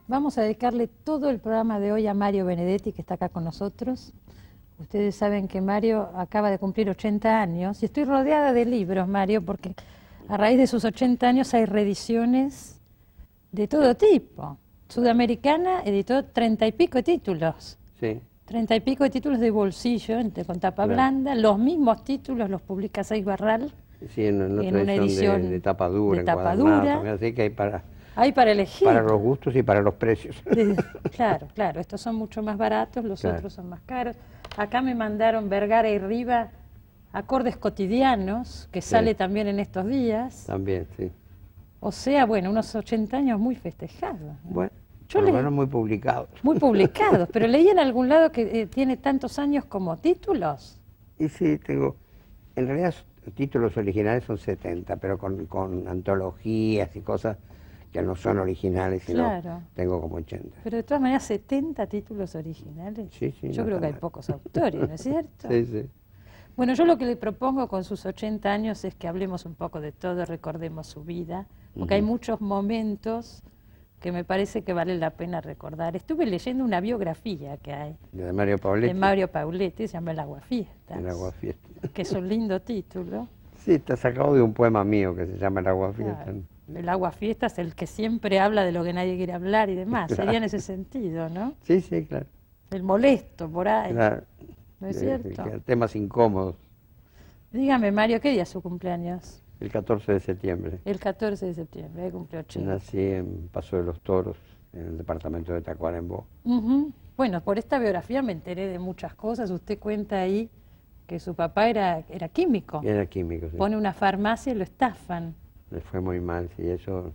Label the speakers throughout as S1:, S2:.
S1: Vamos a dedicarle todo el programa de hoy a Mario Benedetti, que está acá con nosotros. Ustedes saben que Mario acaba de cumplir 80 años y estoy rodeada de libros, Mario, porque a raíz de sus 80 años hay reediciones de todo tipo. Sudamericana editó 30 y pico de títulos.
S2: Sí.
S1: 30 y pico de títulos de bolsillo, con tapa blanda. Los mismos títulos los publica Seix Barral.
S2: Sí, en
S1: una
S2: otra edición de tapa dura,
S1: de tapa dura.
S2: Así que
S1: hay para elegir.
S2: Para los gustos y para los precios.
S1: Claro, claro. Estos son mucho más baratos, los
S2: claro.
S1: otros son más caros. Acá me mandaron Vergara y Riva, Acordes Cotidianos, que sale también en estos días.
S2: También, sí.
S1: O sea, bueno, unos 80 años muy festejados, ¿no?
S2: Bueno, por lo menos muy publicados.
S1: Muy publicados, pero leí en algún lado que tiene tantos años como títulos.
S2: Y sí, tengo, en realidad títulos originales son 70, pero con antologías y cosas que no son originales, sino tengo como 80.
S1: Pero de todas maneras, 70 títulos originales.
S2: Sí, sí.
S1: Yo creo que hay pocos autores, ¿no es cierto?
S2: Sí, sí.
S1: Bueno, yo lo que le propongo con sus 80 años es que hablemos un poco de todo, recordemos su vida, porque hay muchos momentos que me parece que vale la pena recordar. Estuve leyendo una biografía que hay.
S2: De Mario Pauletti.
S1: De Mario Pauletti, se llama El Aguafiestas.
S2: El Aguafiestas.
S1: Que es un lindo título.
S2: Sí, está sacado de un poema mío que se llama El Aguafiestas.
S1: Claro. El Aguafiestas, el que siempre habla de lo que nadie quiere hablar y demás. Claro. Sería en ese sentido, ¿no?
S2: Sí, sí, claro.
S1: El molesto, por ahí.
S2: Claro.
S1: ¿No es cierto?
S2: Temas incómodos.
S1: Dígame, Mario, ¿qué día es su cumpleaños?
S2: El 14 de septiembre.
S1: El 14 de septiembre, cumple 80.
S2: Nací en Paso de los Toros, en el departamento de Tacuarembó.
S1: Bueno, por esta biografía me enteré de muchas cosas. Usted cuenta ahí que su papá era químico.
S2: Era químico, sí.
S1: Pone una farmacia y lo estafan.
S2: Le fue muy mal, sí, eso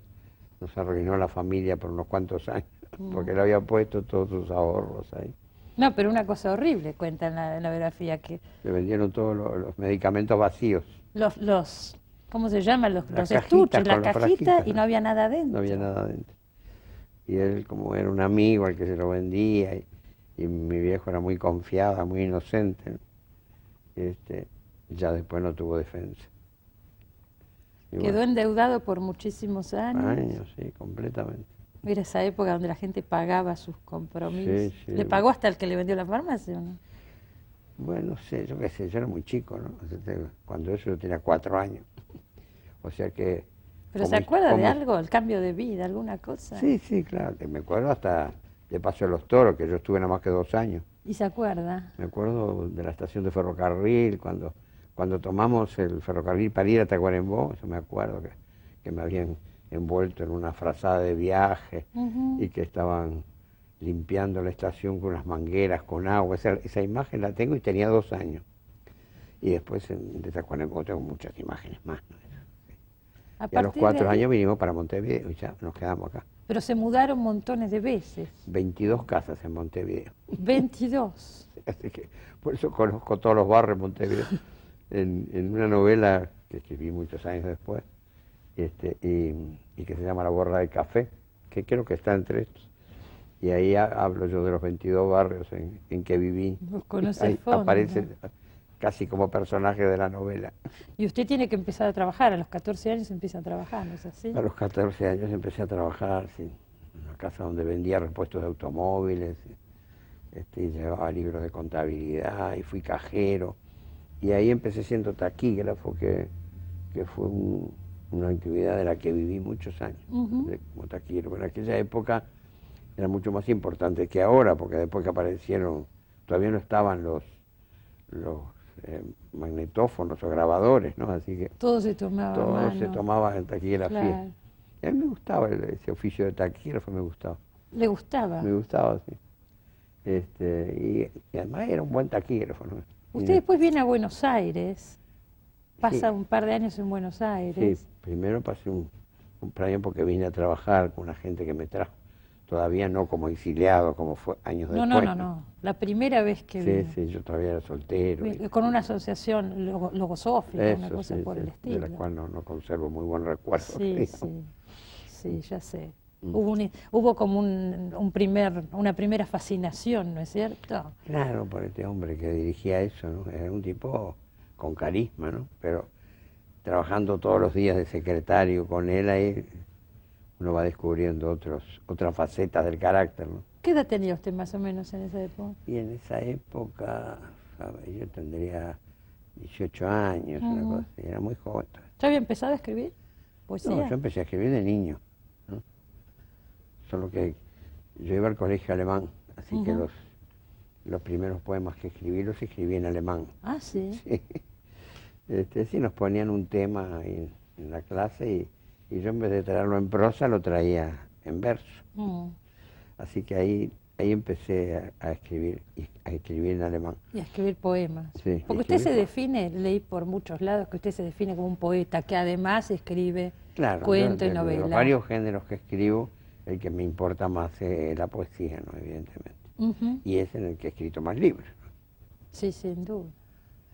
S2: nos arruinó la familia por unos cuantos años, porque le había puesto todos sus ahorros ahí.
S1: No, pero una cosa horrible cuenta en la biografía, que...
S2: Le vendieron todos los medicamentos vacíos.
S1: ¿Cómo se llaman? Los estuches, la cajita, y no había nada adentro.
S2: No había nada adentro. Y él, como era un amigo al que se lo vendía, y mi viejo era muy confiado, muy inocente, ya después no tuvo defensa.
S1: Quedó endeudado por muchísimos años.
S2: Años, sí, completamente.
S1: Era esa época donde la gente pagaba sus compromisos.
S2: Sí, sí.
S1: ¿Le pagó hasta el que le vendió la farmacia o no?
S2: Bueno, no sé, yo qué sé, yo era muy chico, ¿no? Cuando eso yo tenía 4 años. O sea que...
S1: ¿Pero se acuerda de algo, el cambio de vida, alguna cosa?
S2: Sí, sí, claro, que me acuerdo hasta de Paso de los Toros, que yo estuve nada más que 2 años.
S1: ¿Y se acuerda?
S2: Me acuerdo de la estación de ferrocarril, cuando tomamos el ferrocarril para ir a Tacuarembó, yo me acuerdo que me habían envuelto en una frazada de viaje y que estaban limpiando la estación con unas mangueras, con agua. Esa imagen la tengo y tenía 2 años. Y después de Tacuarembó tengo muchas imágenes más, ¿no? Y a los 4 años vinimos para Montevideo y ya nos quedamos acá.
S1: Pero se mudaron montones de veces.
S2: 22 casas en Montevideo.
S1: 22.
S2: Así que por eso conozco todos los barrios de Montevideo. En una novela que escribí muchos años después, y que se llama La borra del café, que creo que está entre estos. Y ahí hablo yo de los 22 barrios en que viví.
S1: Los conoce
S2: ahí
S1: a fondo.
S2: Aparece casi como personaje de la novela.
S1: Y usted tiene que empezar a trabajar, a los 14 años empieza a trabajar, ¿no es así?
S2: A los 14 años empecé a trabajar, sí, en una casa donde vendía repuestos de automóviles, y llevaba libros de contabilidad, y fui cajero. Y ahí empecé siendo taquígrafo, que fue una actividad de la que viví muchos años, como taquígrafo. En aquella época era mucho más importante que ahora, porque después que aparecieron, todavía no estaban los magnetófonos o grabadores, ¿no? Así que
S1: todo se tomaba
S2: en taquigrafía.
S1: Claro.
S2: Y a mí me gustaba ese oficio de taquígrafo, me gustaba.
S1: ¿Le gustaba?
S2: Me gustaba, sí. Y además era un buen taquígrafo, ¿no?
S1: Usted después viene a Buenos Aires, pasa un par de años en Buenos Aires.
S2: Sí, primero pasé un año porque vine a trabajar con una gente que me trajo. Todavía no como exiliado, como fue años después.
S1: No. La primera vez que vino.
S2: Sí, yo todavía era soltero.
S1: Con una asociación logosófica, una cosa por el estilo.
S2: De la cual no conservo muy buen recuerdo.
S1: Sí, ya sé. Hubo como una primera fascinación, ¿no es cierto?
S2: Claro, por este hombre que dirigía eso, ¿no? Era un tipo con carisma, ¿no? Pero trabajando todos los días de secretario con él ahí, uno va descubriendo otras facetas del carácter, ¿no?
S1: ¿Qué edad tenía usted más o menos en esa época?
S2: Y en esa época, ¿sabe? Yo tendría 18 años, una cosa así, era muy joven.
S1: ¿Ya había empezado a escribir poesía?
S2: No, yo empecé a escribir de niño, ¿no? Solo que yo iba al colegio alemán, así que los primeros poemas que escribí los escribí en alemán.
S1: Ah, sí.
S2: Sí, sí nos ponían un tema en la clase y yo en vez de traerlo en prosa lo traía en verso. Así que ahí empecé a escribir en alemán.
S1: Y a escribir poemas.
S2: Sí,
S1: porque usted se define, leí por muchos lados, que usted se define como un poeta, que además escribe cuento y novela.
S2: De los varios géneros que escribo, el que me importa más es la poesía, ¿no? Evidentemente. Y es en el que he escrito más libros.
S1: Sí, sin duda.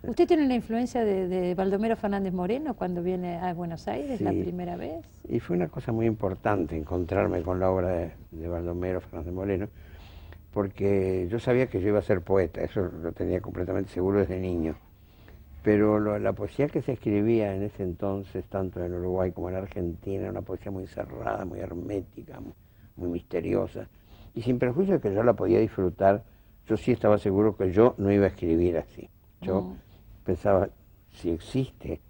S1: ¿Usted tiene una influencia de Baldomero Fernández Moreno cuando viene a Buenos Aires la primera vez?
S2: Y fue una cosa muy importante encontrarme con la obra de Baldomero Fernández Moreno, porque yo sabía que yo iba a ser poeta, eso lo tenía completamente seguro desde niño. Pero la poesía que se escribía en ese entonces, tanto en Uruguay como en Argentina, era una poesía muy cerrada, muy hermética, muy misteriosa. Y sin perjuicio de que yo la podía disfrutar, yo sí estaba seguro que yo no iba a escribir así. Yo pensaba, si existe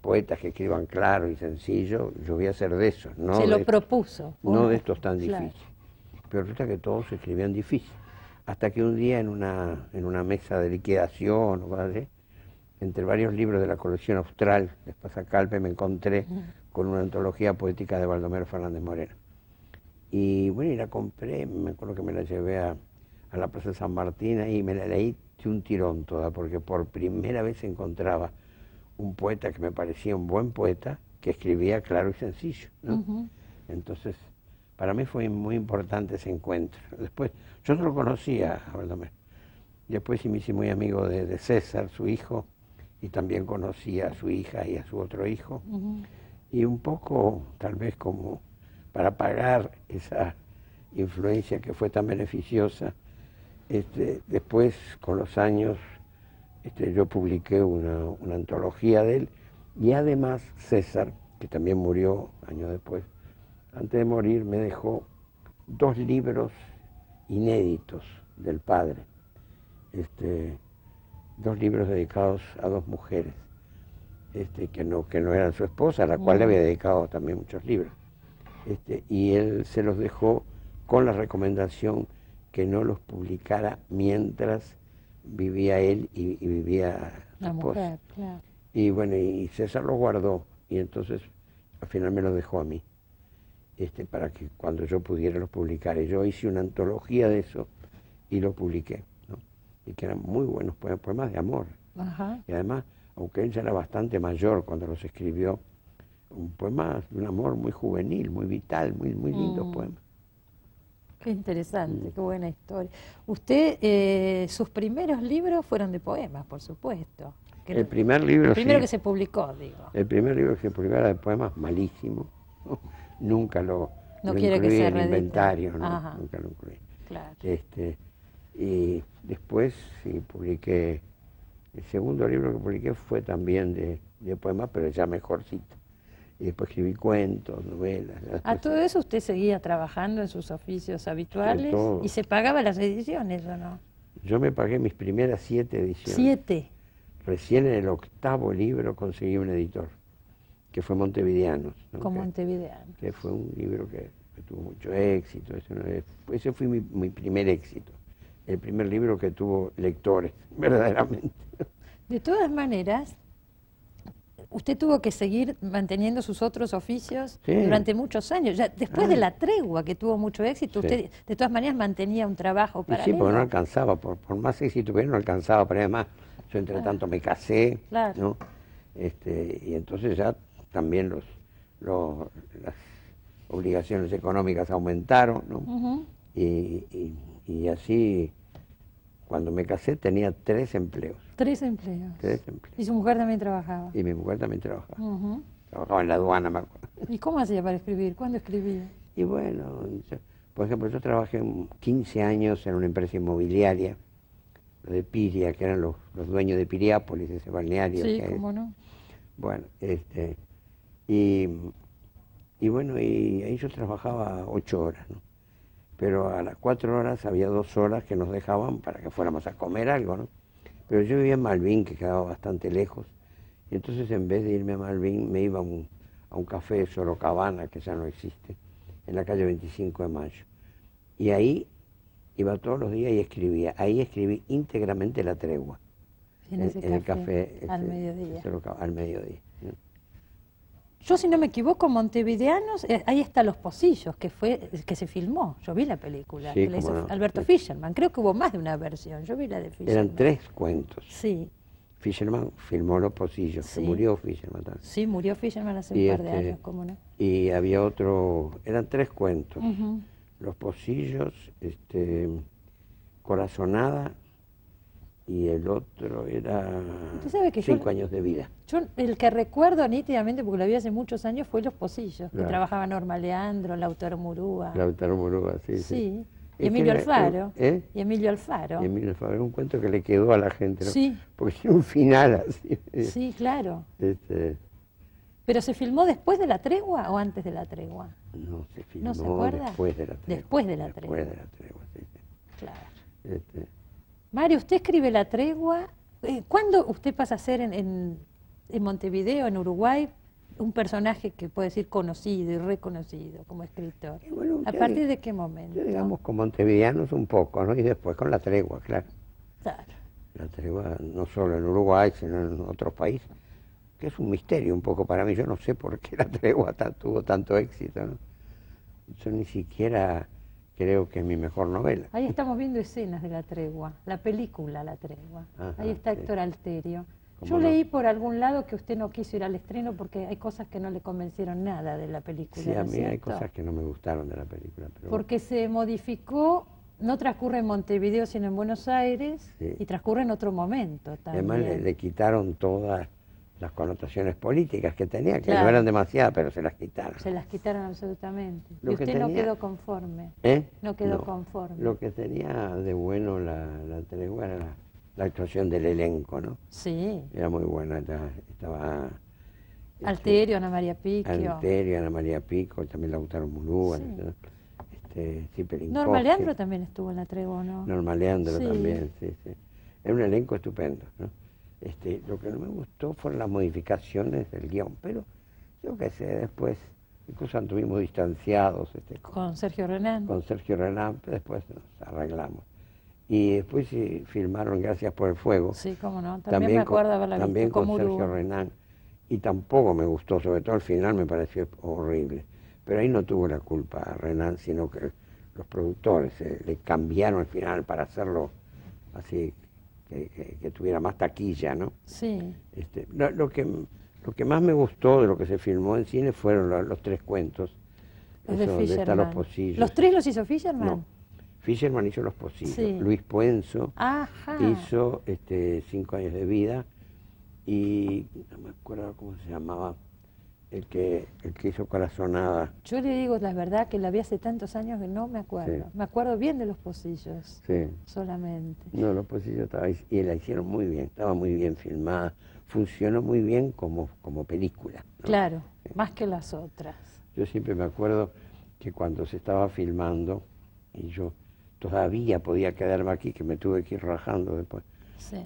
S2: poetas que escriban claro y sencillo, yo voy a ser de esos. No
S1: se lo propuso.
S2: No de estos tan difíciles. Pero resulta que todos escribían difícil. Hasta que un día en una mesa de liquidación, o algo así, entre varios libros de la colección austral de Pasacalpe, me encontré con una antología poética de Baldomero Fernández Moreno. Y bueno, y la compré, me acuerdo que me la llevé a la Plaza de San Martín y me la leí de un tirón toda, porque por primera vez encontraba un poeta que me parecía un buen poeta, que escribía claro y sencillo, ¿no? Entonces, para mí fue muy importante ese encuentro. Después, yo no lo conocía a Baldomero. Después sí me hice muy amigo de César, su hijo, y también conocí a su hija y a su otro hijo. Y un poco, tal vez como para pagar esa influencia que fue tan beneficiosa, después, con los años, yo publiqué una antología de él, y además César, que también murió años después, antes de morir me dejó 2 libros inéditos del padre, 2 libros dedicados a 2 mujeres, que no eran su esposa, a la cual le había dedicado también muchos libros. Y él se los dejó con la recomendación que no los publicara mientras vivía él y vivía la esposa.
S1: Mujer, claro.
S2: Y bueno, y César los guardó, y entonces al final me los dejó a mí, para que cuando yo pudiera los publicar. Y yo hice una antología de eso y lo publiqué, ¿no? Y que eran muy buenos poemas de amor. Y además, aunque él ya era bastante mayor cuando los escribió, un poema de un amor muy juvenil, muy vital, muy lindos poemas.
S1: Qué interesante, qué buena historia. Usted, sus primeros libros fueron de poemas, por supuesto.
S2: El primer libro,
S1: el primero que se publicó, digo.
S2: El primer libro que se publicó era de poemas, malísimo. Nunca lo
S1: quiere
S2: incluí
S1: que se
S2: en el
S1: reedite.
S2: inventario, ¿no? Nunca lo incluí.
S1: Claro.
S2: Y después sí publiqué, el segundo libro que publiqué fue también de poemas, pero ya mejorcito. Y después escribí cuentos, novelas.
S1: ¿A todo eso usted seguía trabajando en sus oficios habituales? ¿Y se pagaba las ediciones o no?
S2: Yo me pagué mis primeras 7 ediciones.
S1: 7.
S2: Recién en el 8º libro conseguí un editor, que fue Montevideanos, ¿no?
S1: Con Montevideanos.
S2: Que fue un libro que tuvo mucho éxito. Ese fue mi primer éxito. El primer libro que tuvo lectores, verdaderamente.
S1: De todas maneras, usted tuvo que seguir manteniendo sus otros oficios durante muchos años. Ya después de la tregua, que tuvo mucho éxito, usted de todas maneras mantenía un trabajo paralelo.
S2: Sí, porque no alcanzaba, por más éxito que no alcanzaba, pero además yo entre tanto me casé, ¿no? Y entonces ya también las obligaciones económicas aumentaron, ¿no? Y así, cuando me casé tenía 3 empleos.
S1: 3 empleos.
S2: 3 empleos.
S1: ¿Y su mujer también trabajaba?
S2: Y mi mujer también trabajaba. Trabajaba en la aduana, me acuerdo.
S1: ¿Y cómo hacía para escribir? ¿Cuándo escribía?
S2: Y bueno, por ejemplo, yo trabajé 15 años en una empresa inmobiliaria, de Piria, que eran los dueños de Piriápolis, ese balneario.
S1: Sí, cómo no.
S2: Bueno, y Y bueno, y ahí yo trabajaba 8 horas, ¿no? Pero a las 4 horas había 2 horas que nos dejaban para que fuéramos a comer algo, ¿no? Pero yo vivía en Malvin, que quedaba bastante lejos, y entonces en vez de irme a Malvin me iba a un café de Sorocabana, que ya no existe, en la calle 25 de Mayo. Y ahí iba todos los días y escribía. Ahí escribí íntegramente La Tregua.
S1: En ese
S2: el café
S1: al mediodía.
S2: Al mediodía.
S1: Yo, si no me equivoco, Montevideanos, ahí está Los Pocillos, que se filmó. Yo vi la película,
S2: Sí,
S1: que la hizo
S2: no.
S1: Alberto Fischerman. Creo que hubo más de una versión. Yo vi la de Fischerman.
S2: Eran 3 cuentos.
S1: Sí.
S2: Fischerman filmó Los Pocillos,
S1: Sí.
S2: que murió Fischerman también.
S1: Sí, murió Fischerman hace un par de años, ¿cómo no?
S2: Y había otro, eran 3 cuentos.
S1: Ujú.
S2: Los Pocillos, Corazonada, y el otro era
S1: Usted sabe que
S2: 5 años de vida.
S1: Yo el que recuerdo nítidamente, porque lo vi hace muchos años, fue Los Pocillos, que
S2: Claro.
S1: trabajaba Norma Leandro, Lautaro Murúa.
S2: Lautaro Murúa, sí.
S1: Sí.
S2: Es
S1: Y Emilio
S2: que
S1: Alfaro.
S2: ¿eh?
S1: Y Emilio Alfaro.
S2: Y Emilio Alfaro, era un cuento que le quedó a la gente, ¿no?
S1: Sí.
S2: Porque tiene un final así.
S1: Sí, claro.
S2: Este,
S1: ¿Pero se filmó después de La Tregua o antes de La Tregua?
S2: no, se filmó
S1: ¿No se acuerda?
S2: después de la tregua.
S1: Después de La Tregua.
S2: Después de la tregua, sí.
S1: Claro. Mario, usted escribe La Tregua. ¿Cuándo usted pasa a ser en Montevideo, en Uruguay, un personaje que puede decir conocido y reconocido como escritor?
S2: Y bueno,
S1: ¿A partir de qué momento?
S2: Yo digamos con montevideanos un poco, ¿no? Y después con La Tregua, claro.
S1: Claro.
S2: La Tregua no solo en Uruguay, sino en otros países, que es un misterio un poco para mí. Yo no sé por qué La Tregua tuvo tanto éxito, ¿no? Yo ni siquiera creo que es mi mejor novela.
S1: Ahí estamos viendo escenas de La Tregua, la película La Tregua.
S2: Ajá,
S1: Ahí está
S2: sí.
S1: Héctor Alterio.
S2: ¿Cómo
S1: Yo
S2: no?
S1: leí por algún lado que usted no quiso ir al estreno porque hay cosas que no le convencieron nada de la película.
S2: Sí,
S1: ¿no
S2: a
S1: es
S2: mí hay
S1: cierto?
S2: cosas que no me gustaron de la película. Pero
S1: Porque se modificó, no transcurre en Montevideo sino en Buenos Aires,
S2: Sí.
S1: y transcurre en otro momento también.
S2: además le quitaron todas las connotaciones políticas que tenía, que
S1: Claro.
S2: no eran demasiadas, pero se las quitaron.
S1: Se las quitaron absolutamente.
S2: Lo
S1: Y
S2: que
S1: usted no
S2: tenía-
S1: quedó conforme.
S2: ¿Eh?
S1: No quedó conforme.
S2: Lo que tenía de bueno la Tregua era la actuación del elenco, ¿no?
S1: Sí.
S2: Era muy buena. Estaba
S1: Alterio, Ana María Picchio.
S2: Alterio, Ana María Pico, también Lautaro Murúa,
S1: Sí.
S2: ¿no? Cipelinkoski.
S1: Norma Leandro también estuvo en La Tregua, ¿no?
S2: Norma Leandro
S1: Sí.
S2: también, sí. Era un elenco estupendo, ¿no? Lo que no me gustó fueron las modificaciones del guión, pero yo qué sé, después incluso anduvimos distanciados
S1: Con Sergio Renán.
S2: con Sergio Renán, pero después nos arreglamos. Y después sí, filmaron Gracias por el Fuego.
S1: Sí, cómo no. También me acuerdo haberla visto.
S2: También con
S1: como
S2: Sergio
S1: Uruguay.
S2: Renán. Y tampoco me gustó, sobre todo al final me pareció horrible. Pero ahí no tuvo la culpa Renán, sino que los productores le cambiaron al final para hacerlo así, que tuviera más taquilla, ¿no?
S1: Sí.
S2: Lo que más me gustó de lo que se filmó en cine fueron los 3 cuentos.
S1: Los de
S2: Eso, donde están
S1: Fischerman.
S2: los Pocillos.
S1: ¿Los 3 los hizo Fischerman?
S2: No. Fischerman hizo Los Pocillos.
S1: Sí.
S2: Luis Puenzo
S1: Ajá.
S2: hizo 5 años de vida. Y no me acuerdo cómo se llamaba el que hizo Corazonada.
S1: Yo le digo la verdad que la vi hace tantos años que no me acuerdo.
S2: Sí.
S1: Me acuerdo bien de Los Pocillos,
S2: Sí.
S1: solamente.
S2: No, Los Pocillos estaba ahí, y la hicieron muy bien, estaba muy bien filmada, funcionó muy bien como película, ¿no?
S1: Claro, más que las otras.
S2: Yo siempre me acuerdo que cuando se estaba filmando, y yo todavía podía quedarme aquí, que me tuve que ir rajando después,
S1: Sí.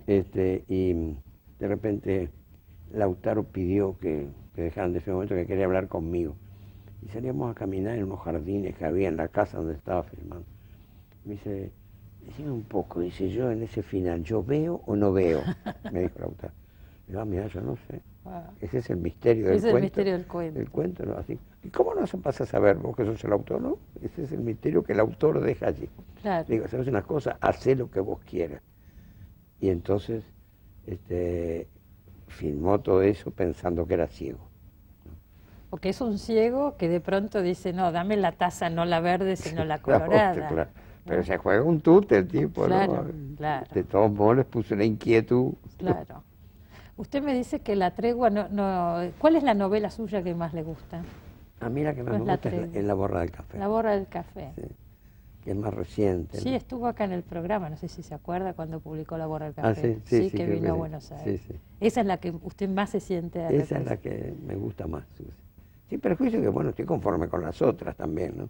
S2: y de repente Lautaro pidió que dejaran de ese momento, que quería hablar conmigo. Y salíamos a caminar en unos jardines que había en la casa donde estaba filmando. Me dice, decime un poco, dice, yo en ese final, ¿yo veo o no veo? Me dijo Lautaro. Digo, mira, yo no sé.
S1: Wow.
S2: Ese es el misterio del
S1: Ese es el
S2: cuento.
S1: misterio del cuento.
S2: El cuento, ¿no? Así. ¿Y cómo no se pasa a saber vos que sos el autor, no? Ese es el misterio que el autor deja allí.
S1: Claro.
S2: Digo, ¿sabes una cosa? Hacé lo que vos quieras. Y entonces, filmó todo eso pensando que era ciego.
S1: Porque es un ciego que de pronto dice, no, dame la taza, no la verde, sino la
S2: Claro,
S1: colorada.
S2: claro. Pero
S1: ¿no?
S2: se juega un tute el tipo,
S1: Claro,
S2: ¿no?
S1: claro.
S2: De todos modos les puso una inquietud.
S1: Claro. Usted me dice que La Tregua, ¿cuál es la novela suya que más le gusta?
S2: A mí la que más
S1: No
S2: me
S1: es La
S2: gusta es
S1: Tregua.
S2: La Borra del Café,
S1: La Borra del Café.
S2: sí, que es más reciente.
S1: Sí,
S2: ¿no?
S1: estuvo acá en el programa, no sé si se acuerda cuando publicó La Borra del Café.
S2: Ah, sí,
S1: que
S2: creo
S1: vino a
S2: sí.
S1: Buenos Aires.
S2: Sí, sí.
S1: Esa es la que usted más se siente
S2: Esa es la que me gusta más, Susi. sin perjuicio que, bueno, estoy conforme con las otras también, ¿no?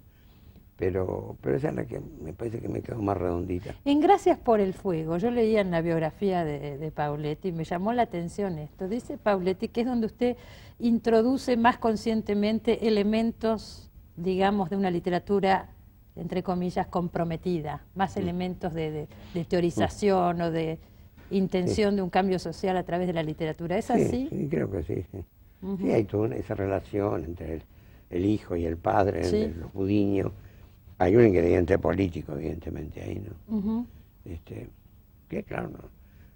S2: Pero esa es la que me parece que me quedó más redondita.
S1: En Gracias por el Fuego, yo leía en la biografía de Pauletti y me llamó la atención esto. Dice Pauletti que es donde usted introduce más conscientemente elementos, digamos, de una literatura, entre comillas, comprometida, más elementos de teorización o de intención de un cambio social a través de la literatura. ¿Es así?
S2: Sí, creo que sí. Sí, hay toda esa relación entre el hijo y el padre, entre los Budiño. Hay un ingrediente político, evidentemente, ahí, ¿no? Que claro,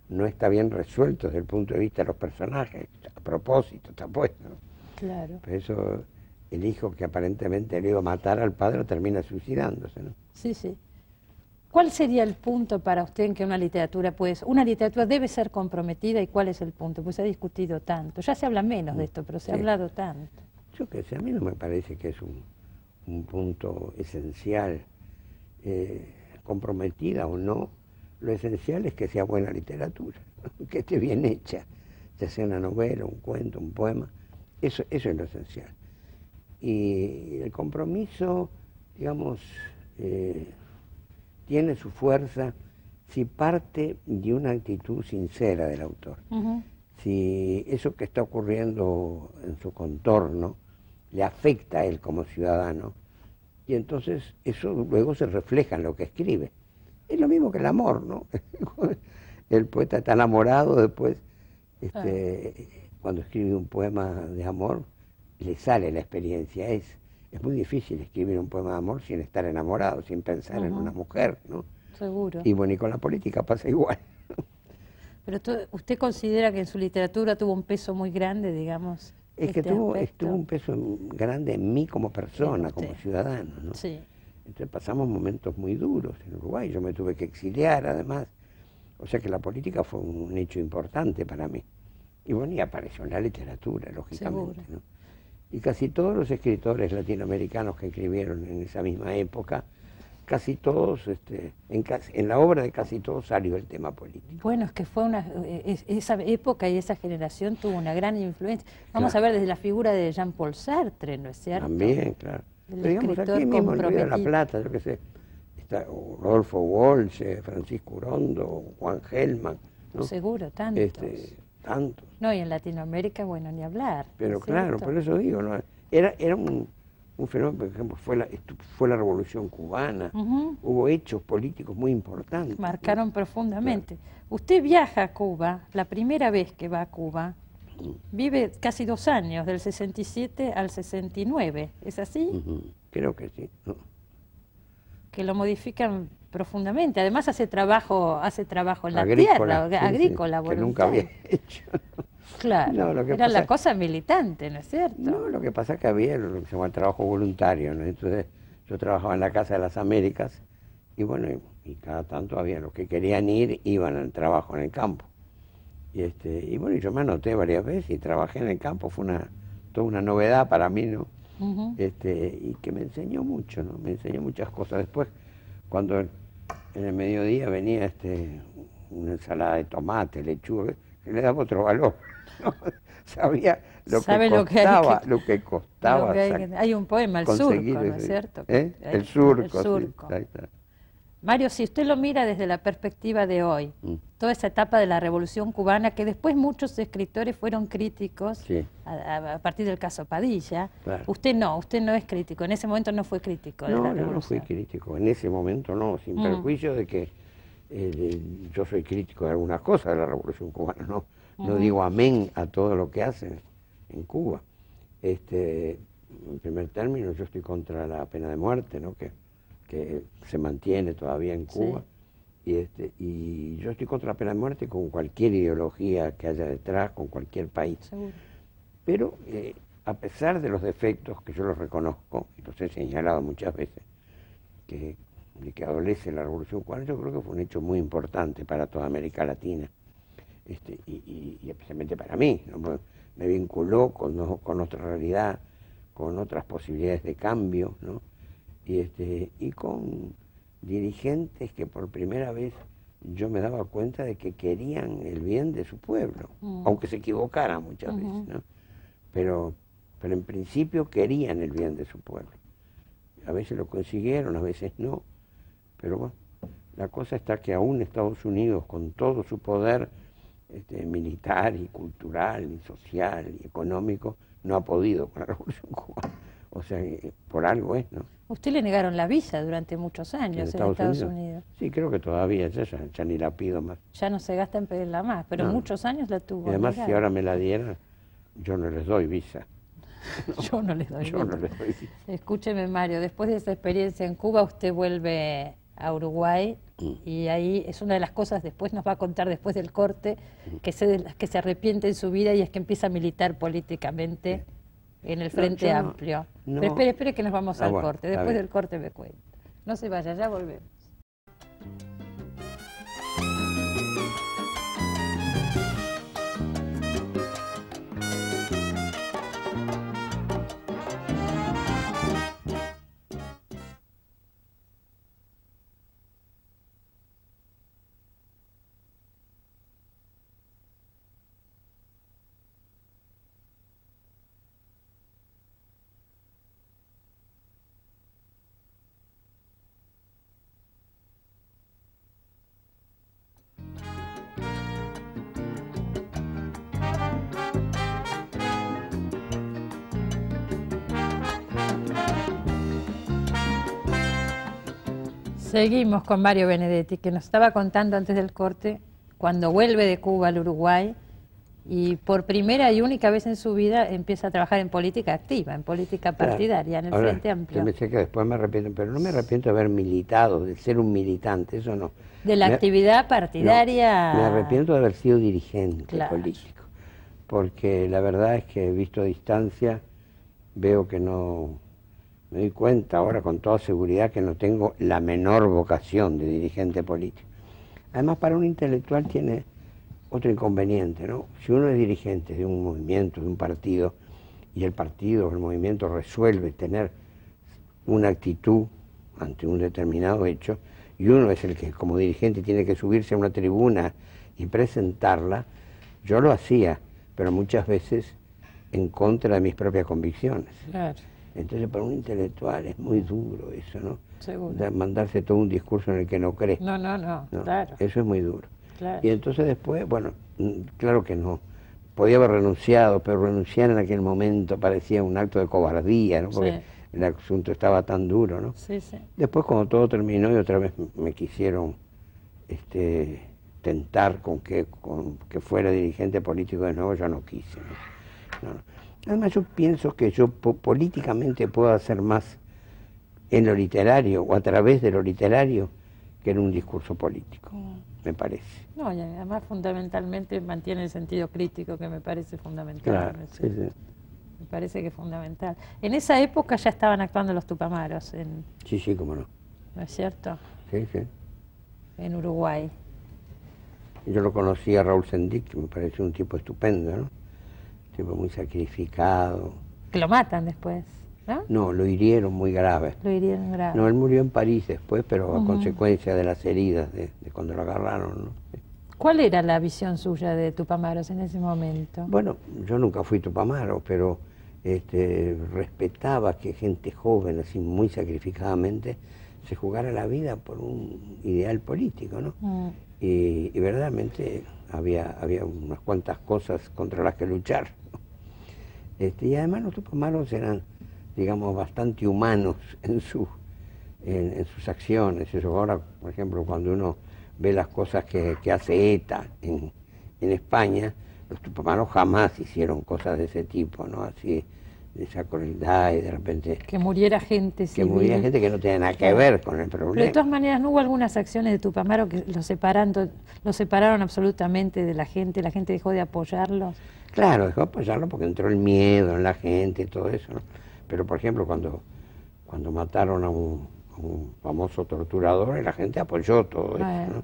S2: no está bien resuelto desde el punto de vista de los personajes, a propósito está puesto, ¿no?
S1: Claro.
S2: Por eso el hijo que aparentemente le iba a matar al padre termina suicidándose, ¿no?
S1: Sí, sí. ¿Cuál sería el punto para usted en que una literatura debe ser comprometida y cuál es el punto? Pues se ha discutido tanto, ya se habla menos de esto, pero se ha hablado tanto.
S2: Yo qué sé, a mí no me parece que es un punto esencial, comprometida o no, lo esencial es que sea buena literatura, que esté bien hecha, ya sea una novela, un cuento, un poema, eso es lo esencial. Y el compromiso, digamos, tiene su fuerza si parte de una actitud sincera del autor. Si eso que está ocurriendo en su contorno le afecta a él como ciudadano, y entonces eso luego se refleja en lo que escribe. Es lo mismo que el amor, ¿no? El poeta está enamorado, después, cuando escribe un poema de amor, le sale la experiencia. Es muy difícil escribir un poema de amor sin estar enamorado, sin pensar en una mujer, ¿no?
S1: Seguro.
S2: Y bueno, y con la política pasa igual.
S1: Pero ¿usted considera que en su literatura tuvo un peso muy grande, digamos?
S2: Es que tuvo un peso grande en mí como persona, como ciudadano, ¿no?
S1: Sí.
S2: Entonces pasamos momentos muy duros en Uruguay, yo me tuve que exiliar además, o sea que la política fue un hecho importante para mí. Y bueno, y apareció en la literatura, lógicamente, ¿no? Y casi todos los escritores latinoamericanos que escribieron en esa misma época, casi todos, en la obra de casi todos salió el tema político.
S1: Bueno, es que fue esa época y esa generación tuvo una gran influencia. Vamos a ver desde la figura de Jean-Paul Sartre, ¿no es cierto?
S2: También, claro. Pero digamos, aquí mismo en Río de la Plata, yo qué sé, está Rodolfo Walsh, Francisco Urondo, Juan Gelman, ¿no?
S1: Seguro, tantos.
S2: Tantos.
S1: No, y en Latinoamérica, bueno, ni hablar.
S2: Pero claro, por eso digo, ¿no? Era un fenómeno, por ejemplo, fue la Revolución Cubana, hubo hechos políticos muy importantes.
S1: Marcaron profundamente. Claro. Usted viaja a Cuba, la primera vez que va a Cuba, vive casi 2 años, del 67 al 69, ¿es así?
S2: Creo que sí.
S1: Que lo modifican profundamente. Además hace trabajo en la
S2: agrícola,
S1: tierra, agrícola,
S2: que nunca había hecho.
S1: Claro, no, era la cosa militante, ¿no es cierto?
S2: No, lo que pasa es que había lo que se llama el trabajo voluntario, ¿no? Entonces yo trabajaba en la Casa de las Américas y bueno, y cada tanto había los que querían ir, iban al trabajo en el campo. Y bueno, yo me anoté varias veces y trabajé en el campo, fue toda una novedad para mí, ¿no? Y que me enseñó mucho, ¿no? Me enseñó muchas cosas. Después, cuando en el mediodía venía una ensalada de tomate, lechuga, que le daba otro valor, ¿no? Sabía lo que costaba.
S1: Hay un poema, El Surco, ¿no es cierto?
S2: El Surco. Sí,
S1: Mario, si usted lo mira desde la perspectiva de hoy, toda esa etapa de la Revolución Cubana, que después muchos escritores fueron críticos, a partir del caso Padilla, claro. Usted no es crítico, en ese momento no fue crítico de la Revolución.
S2: No fui crítico, en ese momento no, sin perjuicio de que yo soy crítico de algunas cosas de la Revolución Cubana, no digo amén a todo lo que hacen en Cuba. En primer término, yo estoy contra la pena de muerte, ¿no? que se mantiene todavía en Cuba, y yo estoy contra la pena de muerte con cualquier ideología que haya detrás, con cualquier país.
S1: Seguro.
S2: Pero a pesar de los defectos que yo los reconozco, y los he señalado muchas veces, de que adolece la Revolución Cubana, yo creo que fue un hecho muy importante para toda América Latina, y especialmente para mí, ¿no? Me vinculó con otra realidad, con otras posibilidades de cambio, ¿no? Y con dirigentes que por primera vez yo me daba cuenta de que querían el bien de su pueblo, aunque se equivocaran muchas veces, ¿no? Pero pero en principio querían el bien de su pueblo. A veces lo consiguieron, a veces no, pero bueno, la cosa está que aún Estados Unidos, con todo su poder militar y cultural y social y económico, no ha podido con la Revolución Cubana. O sea, por algo es, ¿no?
S1: Usted le negaron la visa durante muchos años en Estados Unidos.
S2: Sí, creo que todavía, ya ni la pido más.
S1: Ya no se gasta en pedirla más, pero
S2: No.
S1: Muchos años la tuvo.
S2: Y además,
S1: negada.
S2: si ahora me la dieran, yo no les doy visa.
S1: Yo no les doy
S2: Yo no les doy visa.
S1: Escúcheme, Mario, después de esa experiencia en Cuba, usted vuelve a Uruguay y ahí es una de las cosas, después nos va a contar después del corte, que de las que se arrepiente en su vida y es que empieza a militar políticamente en el Frente Amplio.
S2: No.
S1: Pero espere que nos vamos al
S2: Bueno,
S1: corte, después del corte me cuenta. No se vaya, ya volvemos. Seguimos con Mario Benedetti, que nos estaba contando antes del corte, cuando vuelve de Cuba al Uruguay y por primera y única vez en su vida empieza a trabajar en política activa, en política partidaria, en el
S2: Ahora,
S1: Frente Amplio.
S2: Yo me sé que después me arrepiento, pero no me arrepiento de haber militado, de ser un militante, eso no.
S1: De la actividad partidaria.
S2: No, me arrepiento de haber sido dirigente
S1: político,
S2: porque la verdad es que visto a distancia veo que no. Me doy cuenta ahora con toda seguridad que no tengo la menor vocación de dirigente político. Además, para un intelectual tiene otro inconveniente, ¿no? Si uno es dirigente de un movimiento, de un partido, y el partido o el movimiento resuelve tener una actitud ante un determinado hecho, y uno es el que como dirigente tiene que subirse a una tribuna y presentarla, yo lo hacía, pero muchas veces en contra de mis propias convicciones.
S1: Claro.
S2: Entonces para un intelectual es muy duro eso, ¿no?
S1: Seguro.
S2: Mandarse todo un discurso en el que no cree.
S1: No, claro.
S2: Eso es muy duro.
S1: Claro.
S2: Y entonces después, bueno, claro que no. Podía haber renunciado, pero renunciar en aquel momento parecía un acto de cobardía, ¿no? Porque el asunto estaba tan duro, ¿no?
S1: Sí, sí.
S2: Después cuando todo terminó y otra vez me quisieron tentar con que fuera dirigente político de nuevo, yo no quise, ¿no? No. Además yo pienso que yo políticamente puedo hacer más en lo literario o a través de lo literario que en un discurso político, me parece.
S1: No, y además fundamentalmente mantiene el sentido crítico, que me parece fundamental.
S2: Claro, sí.
S1: Me parece que es fundamental. En esa época ya estaban actuando los Tupamaros,
S2: Sí, cómo no.
S1: ¿no es cierto?
S2: Sí.
S1: En Uruguay.
S2: Yo lo conocí a Raúl Sendic, que me pareció un tipo estupendo, ¿no? Un tipo muy sacrificado.
S1: Que lo matan después, ¿no?
S2: No, lo hirieron muy grave.
S1: Lo hirieron grave.
S2: No, él murió en París después, pero a consecuencia de las heridas de cuando lo agarraron, ¿no?
S1: ¿Cuál era la visión suya de Tupamaros en ese momento?
S2: Bueno, yo nunca fui Tupamaro, pero respetaba que gente joven, así muy sacrificadamente, se jugara la vida por un ideal político, ¿no? Y verdaderamente había unas cuantas cosas contra las que luchar, ¿no? Y además los Tupamaros eran, digamos, bastante humanos en sus acciones. Eso ahora, por ejemplo, cuando uno ve las cosas que hace ETA en España, los Tupamaros jamás hicieron cosas de ese tipo, ¿no? Así, de esa crueldad y de repente...
S1: Que muriera gente civil.
S2: Que muriera gente que no tenía nada que ver con el problema.
S1: Pero de todas maneras, ¿no hubo algunas acciones de Tupamaro que lo separaron absolutamente de la gente dejó de apoyarlos?
S2: Claro, dejó de apoyarlo porque entró el miedo en la gente y todo eso, ¿no? Pero, por ejemplo, cuando mataron a un famoso torturador, la gente apoyó todo eso, ¿no?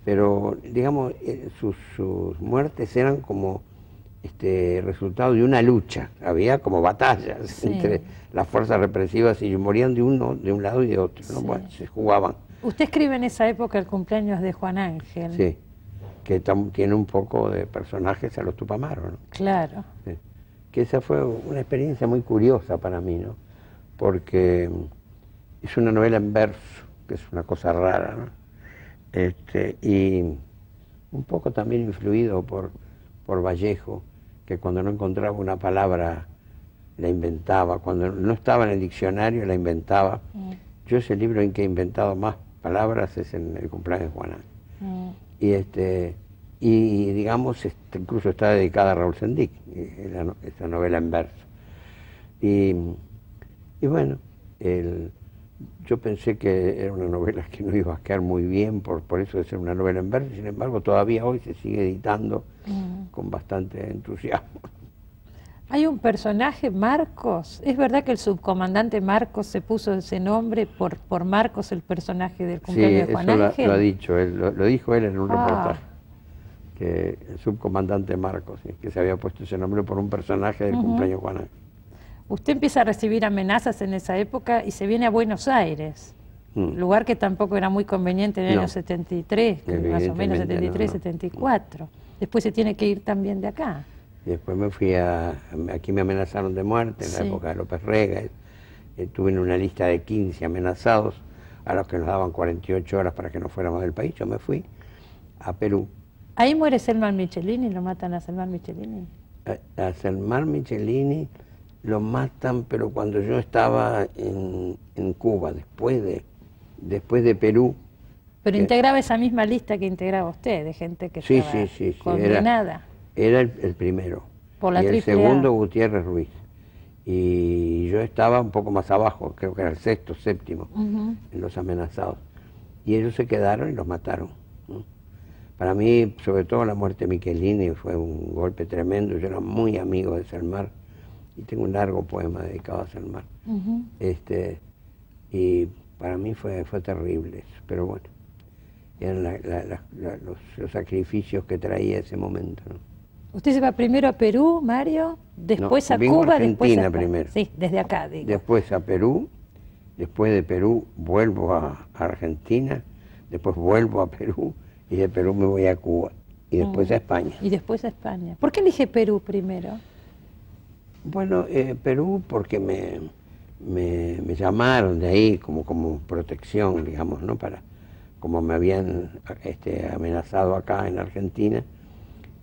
S2: Pero, digamos, sus muertes eran como resultado de una lucha. Había como batallas entre las fuerzas represivas y morían de un lado y de otro, ¿no? Bueno, se jugaban.
S1: Usted escribe en esa época el cumpleaños de Juan Ángel.
S2: Sí, que tiene un poco de personajes a los Tupamaros, ¿no?
S1: Claro.
S2: Sí. que esa fue una experiencia muy curiosa para mí, ¿no? Porque es una novela en verso, que es una cosa rara, ¿no? Y un poco también influido por Vallejo, que cuando no encontraba una palabra la inventaba, cuando no estaba en el diccionario la inventaba. Yo ese libro en que he inventado más palabras es en El cumpleaños de Juana. Y digamos, incluso está dedicada a Raúl Sendic, esa novela en verso. Y bueno, yo pensé que era una novela que no iba a quedar muy bien por eso de ser una novela en verso, sin embargo todavía hoy se sigue editando con bastante entusiasmo.
S1: Hay un personaje, Marcos. ¿Es verdad que el subcomandante Marcos se puso ese nombre por Marcos, el personaje del cumpleaños de Juan Ángel?
S2: Sí, eso lo ha dicho él, lo dijo él en un reportaje, que el subcomandante Marcos, que se había puesto ese nombre por un personaje del cumpleaños de Juan Ángel.
S1: Usted empieza a recibir amenazas en esa época y se viene a Buenos Aires, lugar que tampoco era muy conveniente en el año 73, más o menos 73, 74. Después se tiene que ir también de acá.
S2: Y después me fui aquí me amenazaron de muerte en la época de López Rega. Estuve en una lista de 15 amenazados a los que nos daban 48 horas para que no fuéramos del país. Yo me fui a Perú.
S1: ¿Ahí muere Selman Michelini? ¿Lo matan a Selman Michelini?
S2: A Selman Michelini lo matan, pero cuando yo estaba en Cuba, después de Perú.
S1: Pero integraba esa misma lista que integraba usted, de gente que estaba condenada.
S2: Era el primero.
S1: Por la
S2: y el
S1: AAA.
S2: segundo, Gutiérrez Ruiz. Y yo estaba un poco más abajo, creo que era el sexto, séptimo, en los amenazados. Y ellos se quedaron y los mataron, ¿no? Para mí, sobre todo la muerte de Michelini fue un golpe tremendo. Yo era muy amigo de Selmar y tengo un largo poema dedicado a Selmar. Y para mí fue terrible eso, pero bueno, eran los sacrificios que traía ese momento, ¿no?
S1: ¿Usted se va primero a Perú, Mario? Después
S2: no,
S1: a Cuba,
S2: a
S1: después a
S2: primero.
S1: Sí, desde acá, digo.
S2: Después a Perú, después de Perú vuelvo a Argentina, después vuelvo a Perú y de Perú me voy a Cuba y después a España.
S1: Y después a España. ¿Por qué elige Perú primero?
S2: Bueno, Perú porque me llamaron de ahí como protección, digamos, ¿no? Como me habían amenazado acá en Argentina.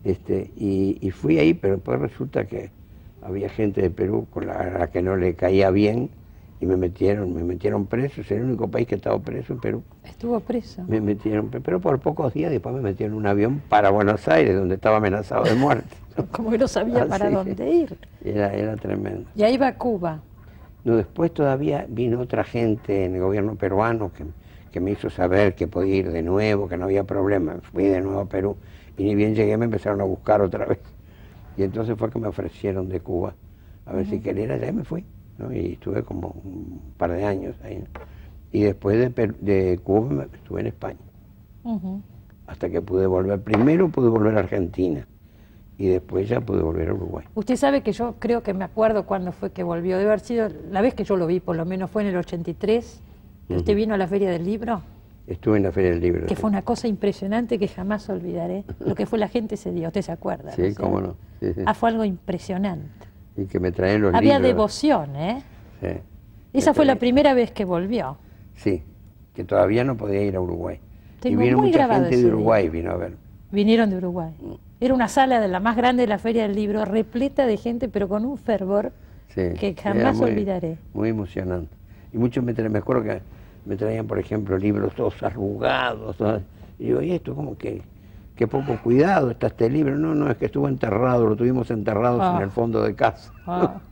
S2: Y fui ahí, pero después resulta que había gente de Perú a la que no le caía bien y me metieron preso. Es el único país que estaba preso en Perú.
S1: Estuvo preso.
S2: Me metieron, pero por pocos días después me metieron en un avión para Buenos Aires, donde estaba amenazado de muerte.
S1: Como que no sabía para dónde ir.
S2: Era tremendo.
S1: Y ahí va a Cuba.
S2: No, después todavía vino otra gente en el gobierno peruano que me hizo saber que podía ir de nuevo, que no había problema. Fui de nuevo a Perú. Y ni bien llegué me empezaron a buscar otra vez. Y entonces fue que me ofrecieron de Cuba a ver si quería ir allá y me fui, ¿no? Y estuve como un par de años ahí, ¿no? Y después de Cuba estuve en España. Hasta que pude volver. Primero pude volver a Argentina y después ya pude volver a Uruguay.
S1: Usted sabe que yo creo que me acuerdo cuándo fue que volvió. Debe haber sido la vez que yo lo vi, por lo menos fue en el 83. ¿Usted vino a la Feria del Libro?
S2: Estuve en la Feria del Libro.
S1: Que fue una cosa impresionante que jamás olvidaré. Lo que fue la gente ese día, ¿usted se acuerda?
S2: Sí, cómo no. Sí, sí.
S1: Fue algo impresionante.
S2: Y que me traen los
S1: Había
S2: libros.
S1: devoción, ¿eh?
S2: Sí.
S1: Esa fue la primera vez que volvió.
S2: Sí, que todavía no podía ir a Uruguay.
S1: Tengo
S2: y vino
S1: muy
S2: mucha
S1: grabado
S2: gente
S1: ese
S2: de
S1: día.
S2: Uruguay, vino a ver.
S1: Vinieron de Uruguay. Era una sala de la más grande de la Feria del Libro, repleta de gente, pero con un fervor que jamás olvidaré.
S2: Muy emocionante. Y muchos me acuerdo que me traían, por ejemplo, libros todos arrugados. Y digo, ¿y esto como que poco cuidado está este libro? No, es que estuvo enterrado, lo tuvimos enterrados en el fondo de casa.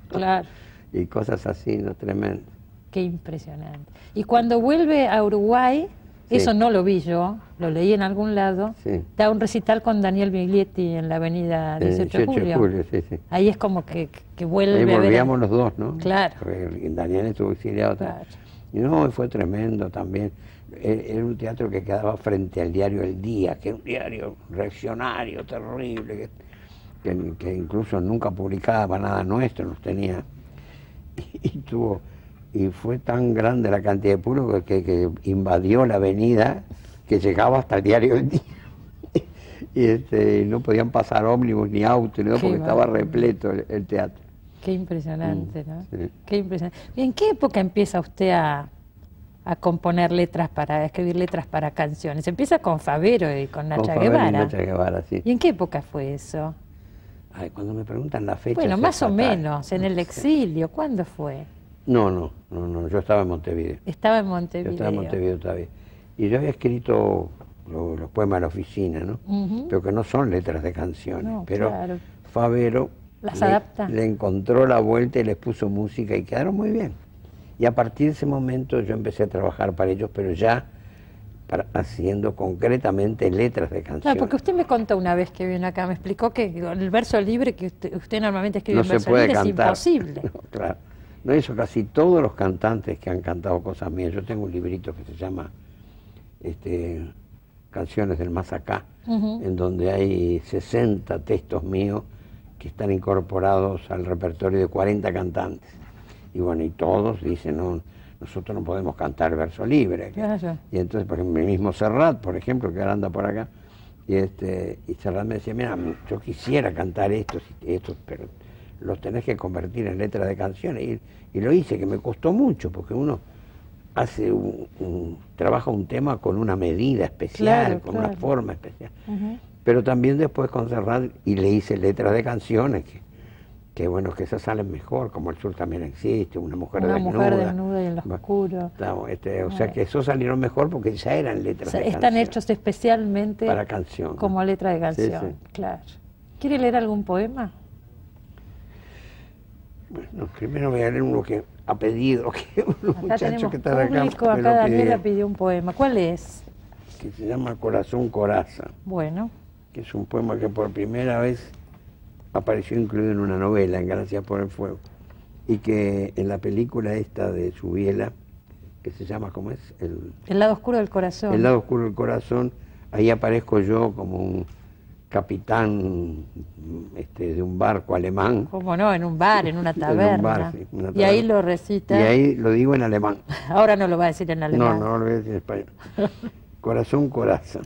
S1: Claro.
S2: Y cosas así, ¿no? Tremendo.
S1: Qué impresionante. Y cuando vuelve a Uruguay, eso no lo vi yo, lo leí en algún lado, da un recital con Daniel Biglietti en la avenida 18 de Julio.
S2: Sí.
S1: Ahí es como que vuelve.
S2: Ahí volvíamos los dos, ¿no?
S1: Claro.
S2: Porque Daniel estuvo exiliado también. Y no, fue tremendo también. Era un teatro que quedaba frente al diario El Día, que era un diario reaccionario, terrible, que incluso nunca publicaba nada nuestro, nos tenía. Y fue tan grande la cantidad de público que invadió la avenida, que llegaba hasta el diario El Día. Y no podían pasar ómnibus ni autos, porque estaba repleto el teatro.
S1: Qué impresionante, ¿no?
S2: Sí.
S1: Qué impresionante. ¿En qué época empieza usted a componer letras a escribir letras para canciones? Empieza con Favero y con Nacha
S2: Favero y
S1: Guevara.
S2: Nacha Guevara, sí.
S1: ¿Y en qué época fue eso?
S2: Ay, cuando me preguntan la fecha...
S1: Bueno, más o
S2: fatal.
S1: menos, en el exilio. ¿Cuándo fue?
S2: No, yo estaba en Montevideo.
S1: Estaba en Montevideo.
S2: Yo estaba en Montevideo todavía. Y yo había escrito los poemas de la oficina, ¿no? Pero que no son letras de canciones.
S1: No,
S2: pero
S1: claro.
S2: Favero
S1: Las adapta.
S2: le encontró la vuelta y les puso música y quedaron muy bien. Y a partir de ese momento yo empecé a trabajar para ellos, pero ya haciendo concretamente letras de canciones.
S1: Claro, porque usted me contó una vez que vino acá, me explicó que el verso libre que usted normalmente escribe
S2: No
S1: en
S2: se
S1: verso
S2: puede
S1: libre
S2: cantar.
S1: es imposible.
S2: No, claro. No, eso casi todos los cantantes que han cantado cosas mías. Yo tengo un librito que se llama Canciones del Más Acá, en donde hay 60 textos míos que están incorporados al repertorio de 40 cantantes. Y bueno, y todos dicen, no, nosotros no podemos cantar verso libre.
S1: Claro.
S2: Y entonces, por ejemplo, el mismo Serrat, por ejemplo, que ahora anda por acá, y Serrat me decía, mira, yo quisiera cantar estos, pero los tenés que convertir en letras de canciones. Y lo hice, que me costó mucho, porque uno hace trabaja un tema con una medida especial,
S1: Claro,
S2: con
S1: claro.
S2: una forma especial. Pero también después con Serrat, y le hice letras de canciones, que bueno, que esas salen mejor, como El Sur también existe, Una mujer
S1: Una
S2: desnuda.
S1: mujer desnuda y en lo oscuro.
S2: O sea que esos salieron mejor porque ya eran letras de
S1: Están
S2: canción.
S1: hechos especialmente
S2: Para canción.
S1: como letra de canción,
S2: Sí.
S1: claro. ¿Quiere leer algún poema?
S2: Bueno, primero voy a leer uno que ha pedido, que un
S1: Acá
S2: muchacho
S1: tenemos
S2: que está
S1: público,
S2: acá me
S1: acá
S2: lo
S1: Daniela
S2: pidió,
S1: pidió un poema. ¿Cuál es?
S2: que se llama Corazón Coraza,
S1: Bueno,
S2: que es un poema que por primera vez apareció incluido en una novela, en Gracias por el Fuego, y que en la película esta de Subiela, que se llama, ¿cómo es?
S1: El lado oscuro del corazón.
S2: El lado oscuro del corazón, ahí aparezco yo como un capitán de un barco alemán.
S1: ¿Cómo no? En un bar, en una
S2: En un
S1: taberna.
S2: bar, sí, una
S1: Y ahí
S2: taberna.
S1: lo recita.
S2: Y ahí lo digo en alemán.
S1: Ahora no lo va a decir en alemán.
S2: No lo voy a decir en español. Corazón, coraza,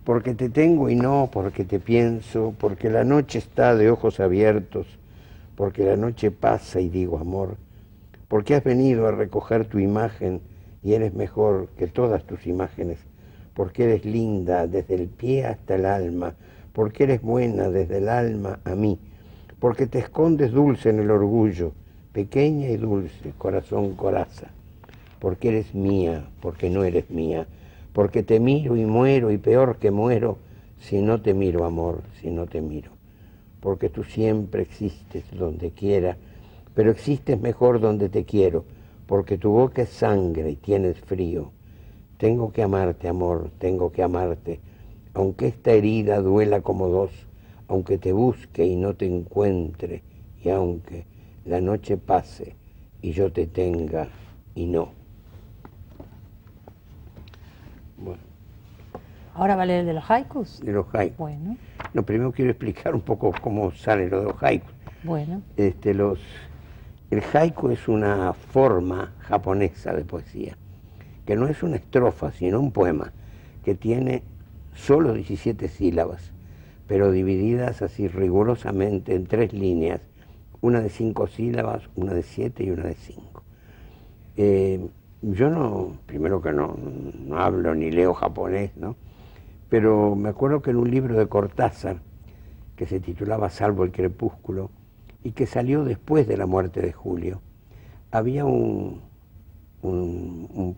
S2: porque te tengo y no porque te pienso, porque la noche está de ojos abiertos, porque la noche pasa y digo amor, porque has venido a recoger tu imagen y eres mejor que todas tus imágenes, porque eres linda desde el pie hasta el alma, porque eres buena desde el alma a mí, porque te escondes dulce en el orgullo, pequeña y dulce, corazón, coraza, porque eres mía, porque no eres mía, porque te miro y muero y peor que muero si no te miro, amor, si no te miro, porque tú siempre existes donde quiera, pero existes mejor donde te quiero, porque tu boca es sangre y tienes frío. Tengo que amarte, amor, tengo que amarte, aunque esta herida duela como dos, aunque te busque y no te encuentre, y aunque la noche pase y yo te tenga y no. Bueno,
S1: ¿Ahora va a leer el de los haikus?
S2: de los haikus.
S1: Bueno,
S2: No, primero quiero explicar un poco cómo sale lo de los haikus.
S1: bueno.
S2: El haiku es una forma japonesa de poesía, que no es una estrofa, sino un poema, que tiene solo 17 sílabas, pero divididas así rigurosamente en 3 líneas, una de 5 sílabas, una de 7 y una de 5. Yo no, primero que no hablo ni leo japonés, ¿no? Pero me acuerdo que en un libro de Cortázar, que se titulaba Salvo el crepúsculo, y que salió después de la muerte de Julio, había un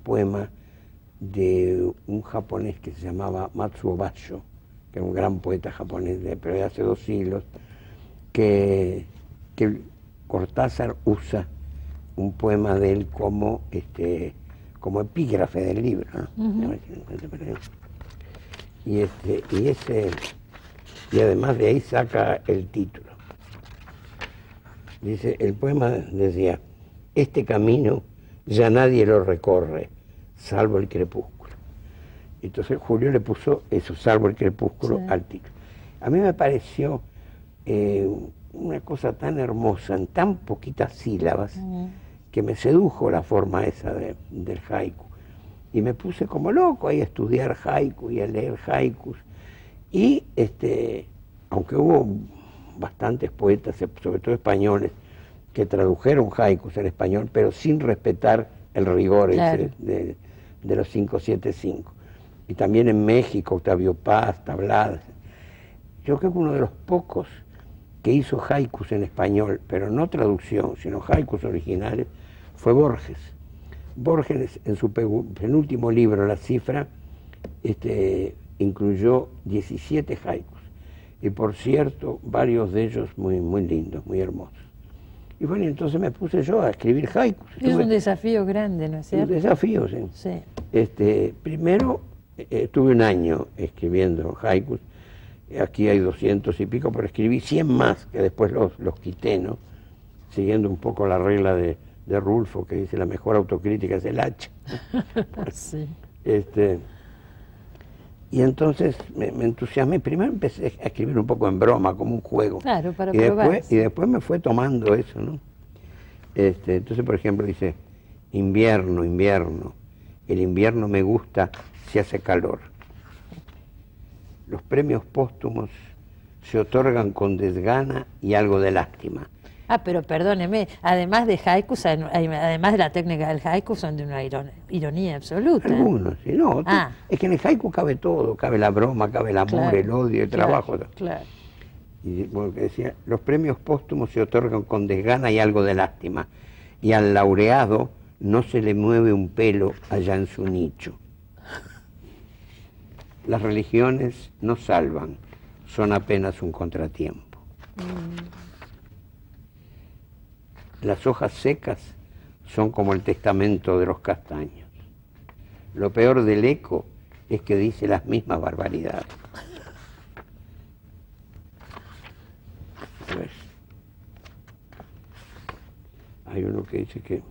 S2: poema de un japonés que se llamaba Matsuo Basho, que era un gran poeta japonés, pero de hace 2 siglos, que Cortázar usa un poema de él como epígrafe del libro, ¿no? Y además de ahí saca el título. Dice, el poema decía, este camino ya nadie lo recorre, salvo el crepúsculo. Entonces Julio le puso eso, salvo el crepúsculo,
S1: Sí.
S2: al título. A mí me pareció una cosa tan hermosa, en tan poquitas sílabas, que me sedujo la forma esa del haiku. Y me puse como loco ahí a estudiar haiku y a leer haikus. Y aunque hubo bastantes poetas, sobre todo españoles, que tradujeron haikus al español, pero sin respetar el rigor ese de los 575. Y también en México, Octavio Paz, Tablada. Yo creo que uno de los pocos que hizo haikus en español, pero no traducción, sino haikus originales, fue Borges. Borges, en su penúltimo libro, La Cifra, incluyó 17 haikus. Y por cierto, varios de ellos muy, muy lindos, muy hermosos. Y bueno, entonces me puse yo a escribir haikus.
S1: Es un desafío grande, ¿no es cierto?
S2: Un desafío, sí.
S1: Sí.
S2: Primero, estuve un año escribiendo haikus. Aquí hay 200 y pico, pero escribí 100 más, que después los quité, ¿no? Siguiendo un poco la regla de Rulfo, que dice la mejor autocrítica es el hacha.
S1: Sí.
S2: Y entonces me entusiasmé. Primero empecé a escribir un poco en broma, como un juego.
S1: Claro, para probar.
S2: Y después me fue tomando eso, ¿no? Entonces, por ejemplo, dice, invierno, invierno. El invierno me gusta si hace calor. Los premios póstumos se otorgan con desgana y algo de lástima.
S1: Ah, pero perdóneme, además de haikus, además de la técnica del haiku, son de una ironía absoluta.
S2: Algunos, sí, no. Es que en el haiku cabe todo, cabe la broma, cabe el amor, claro, el odio, el trabajo.
S1: Claro.
S2: Y bueno, que decía, los premios póstumos se otorgan con desgana y algo de lástima, y al laureado no se le mueve un pelo allá en su nicho. Las religiones no salvan, son apenas un contratiempo. Las hojas secas son como el testamento de los castaños. Lo peor del eco es que dice las mismas barbaridades. A ver. Hay uno que dice que...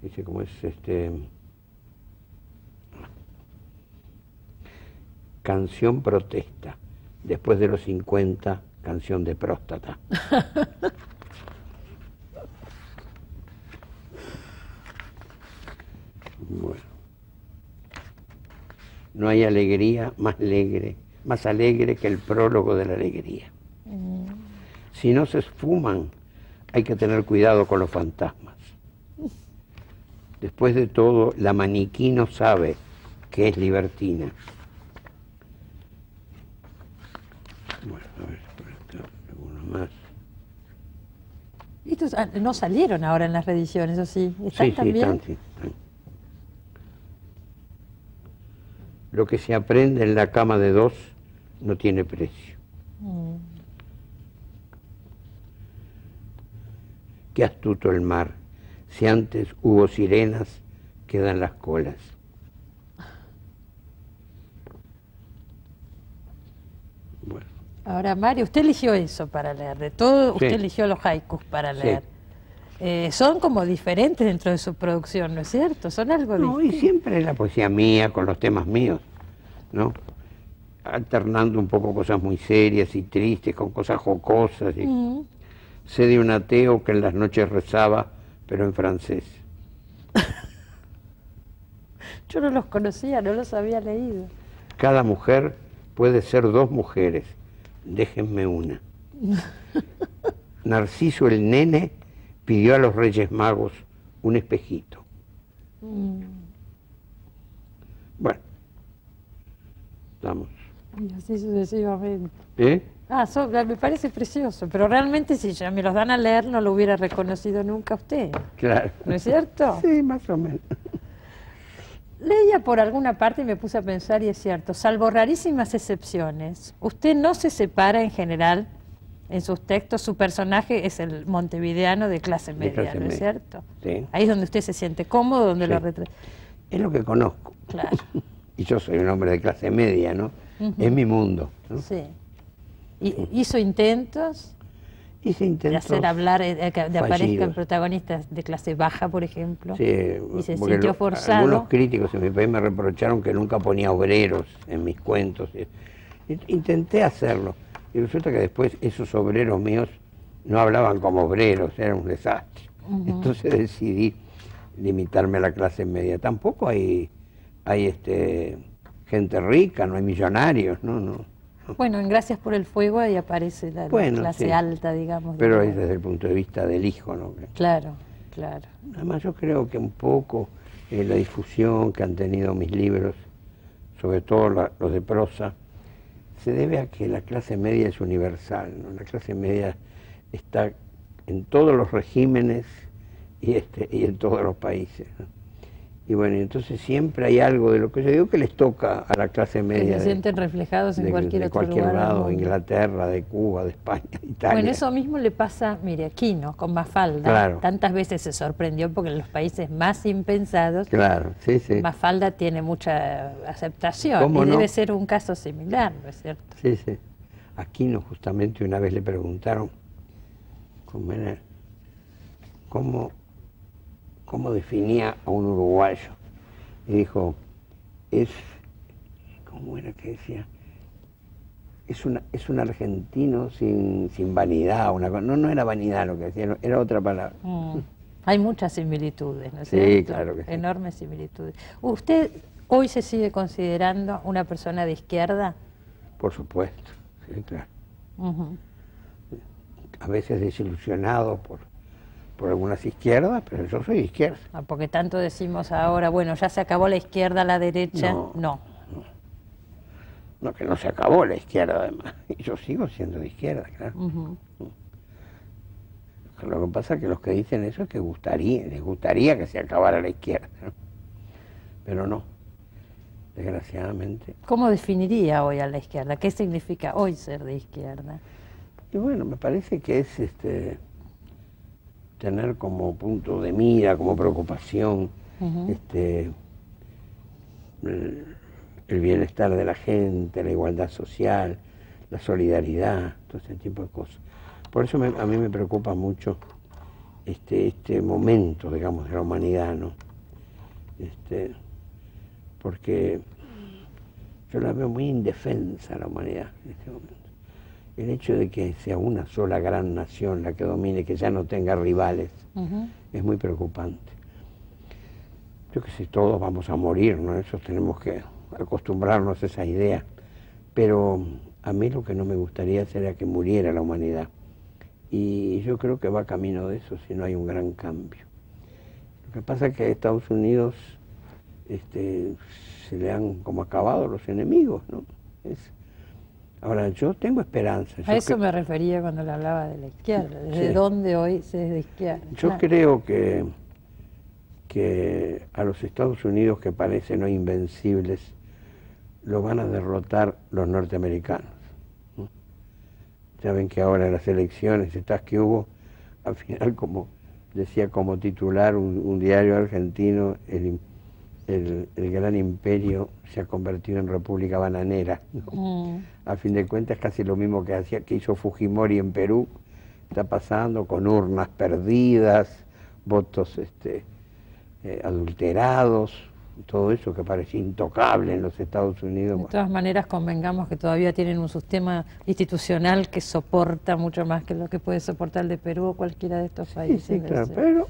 S2: Dice cómo es canción protesta. Después de los 50, canción de próstata. Bueno. No hay alegría más alegre que el prólogo de la alegría. Si no se esfuman, hay que tener cuidado con los fantasmas. Después de todo, la maniquí no sabe que es libertina. Bueno, a ver, por acá, alguno más.
S1: Estos no salieron ahora en las reediciones, ¿o sí? ¿Están también?
S2: Sí, están. Lo que se aprende en la cama de dos no tiene precio. Qué astuto el mar. Si antes hubo sirenas, quedan las colas. Bueno.
S1: Ahora, Mario, usted eligió eso para leer. De todo, usted eligió los haikus para leer. Son como diferentes dentro de su producción, ¿no es cierto? Son algo distinto.
S2: Y siempre es la poesía mía con los temas míos, ¿no? Alternando un poco cosas muy serias y tristes con cosas jocosas. Sé de un ateo que en las noches rezaba, pero en francés.
S1: Yo no los conocía, no los había leído.
S2: Cada mujer puede ser dos mujeres. Déjenme una. Narciso el nene pidió a los Reyes Magos un espejito. Bueno, vamos.
S1: Y así sucesivamente.
S2: ¿Eh?
S1: Me parece precioso, pero realmente si ya me los dan a leer no lo hubiera reconocido nunca a usted.
S2: Claro.
S1: ¿No es cierto?
S2: Sí, más o menos.
S1: Leía por alguna parte y me puse a pensar, y es cierto, salvo rarísimas excepciones, usted no se separa en general en sus textos, su personaje es el montevideano de clase media, ¿no es cierto?
S2: Sí.
S1: Ahí es donde usted se siente cómodo, donde lo retrata.
S2: Es lo que conozco.
S1: Claro.
S2: Y yo soy un hombre de clase media, ¿no? Es mi mundo, ¿no?
S1: Sí. ¿Y hizo intentos?
S2: Hice intentos
S1: de hacer hablar, de
S2: fallidos.
S1: aparezcan protagonistas de clase baja, por ejemplo.
S2: Sí,
S1: y se sintió forzado.
S2: Algunos críticos en mi país me reprocharon que nunca ponía obreros en mis cuentos. Intenté hacerlo. Y resulta que después esos obreros míos no hablaban como obreros, era un desastre. Entonces decidí limitarme a la clase media. Tampoco hay gente rica, no hay millonarios, no.
S1: Bueno, en Gracias por el Fuego ahí aparece la clase alta, digamos.
S2: Pero es desde el punto de vista del hijo, ¿no?
S1: Claro, claro.
S2: Además yo creo que un poco la difusión que han tenido mis libros, sobre todo los de prosa, se debe a que la clase media es universal, ¿no? La clase media está en todos los regímenes y en todos los países, ¿no? Y bueno, entonces siempre hay algo de lo que yo digo que les toca a la clase media.
S1: Que se sienten reflejados en cualquier otro lugar.
S2: De cualquier lado, Inglaterra, de Cuba, de España, de Italia.
S1: Bueno, eso mismo le pasa, mire, aquí, ¿no? Con Mafalda.
S2: Claro.
S1: Tantas veces se sorprendió porque en los países más impensados,
S2: claro, sí, sí.
S1: Mafalda tiene mucha aceptación y debe ser un caso similar, ¿no es cierto?
S2: Sí, sí. Aquino justamente una vez le preguntaron cómo definía a un uruguayo. Y dijo, ¿cómo era que decía? Es un argentino sin vanidad. No era vanidad lo que decía, era otra palabra.
S1: Hay muchas similitudes, ¿no es cierto?
S2: Sí, claro que sí.
S1: Enormes similitudes. ¿Usted hoy se sigue considerando una persona de izquierda?
S2: Por supuesto, sí, claro. A veces desilusionado por algunas izquierdas, pero yo soy de izquierda.
S1: Porque tanto decimos ahora, bueno, ya se acabó la izquierda, la derecha. No,
S2: que no se acabó la izquierda, además. Y yo sigo siendo de izquierda, claro. Lo que pasa es que los que dicen eso es que les gustaría que se acabara la izquierda, ¿no? Pero no, desgraciadamente.
S1: ¿Cómo definiría hoy a la izquierda? ¿Qué significa hoy ser de izquierda?
S2: Y bueno, me parece que es tener como punto de mira, como preocupación, el bienestar de la gente, la igualdad social, la solidaridad, todo ese tipo de cosas. Por eso a mí me preocupa mucho este momento, digamos, de la humanidad, ¿no? Porque yo la veo muy indefensa, la humanidad, en este momento. El hecho de que sea una sola gran nación la que domine, que ya no tenga rivales, es muy preocupante. Yo que sé, todos vamos a morir, ¿no? Eso tenemos que acostumbrarnos a esa idea. Pero a mí lo que no me gustaría sería que muriera la humanidad. Y yo creo que va camino de eso si no hay un gran cambio. Lo que pasa es que a Estados Unidos se le han como acabado los enemigos, ¿no? Ahora, yo tengo esperanza.
S1: A eso me refería cuando le hablaba de la izquierda. ¿Desde dónde hoy se es de izquierda?
S2: Yo creo que a los Estados Unidos, que parecen no invencibles, lo van a derrotar los norteamericanos, ¿no? Saben que ahora en las elecciones estas que hubo, al final, como decía como titular un diario argentino, el gran imperio se ha convertido en república bananera, ¿no? A fin de cuentas casi lo mismo que hizo Fujimori en Perú, está pasando con urnas perdidas, votos adulterados, todo eso que parecía intocable en los Estados Unidos.
S1: De todas maneras, convengamos que todavía tienen un sistema institucional que soporta mucho más que lo que puede soportar el de Perú o cualquiera de estos países.
S2: Sí, claro, pero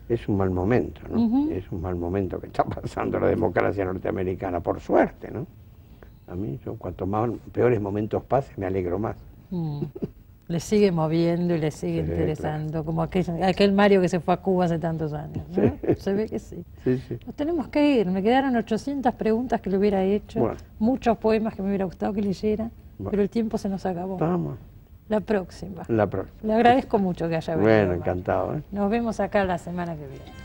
S2: es un mal momento, ¿no? Es un mal momento que está pasando la democracia norteamericana, por suerte, ¿no? A mí, cuanto más peores momentos pasen, me alegro más.
S1: Le sigue moviendo y le sigue interesando, claro. Como aquel Mario que se fue a Cuba hace tantos años, ¿no? Sí. Se ve que sí. Nos tenemos que ir, me quedaron 800 preguntas que le hubiera hecho, muchos poemas que me hubiera gustado que leyera, pero el tiempo se nos acabó.
S2: Vamos.
S1: La próxima.
S2: La próxima.
S1: Le agradezco mucho que haya venido.
S2: Bueno, encantado.
S1: Nos vemos acá la semana que viene.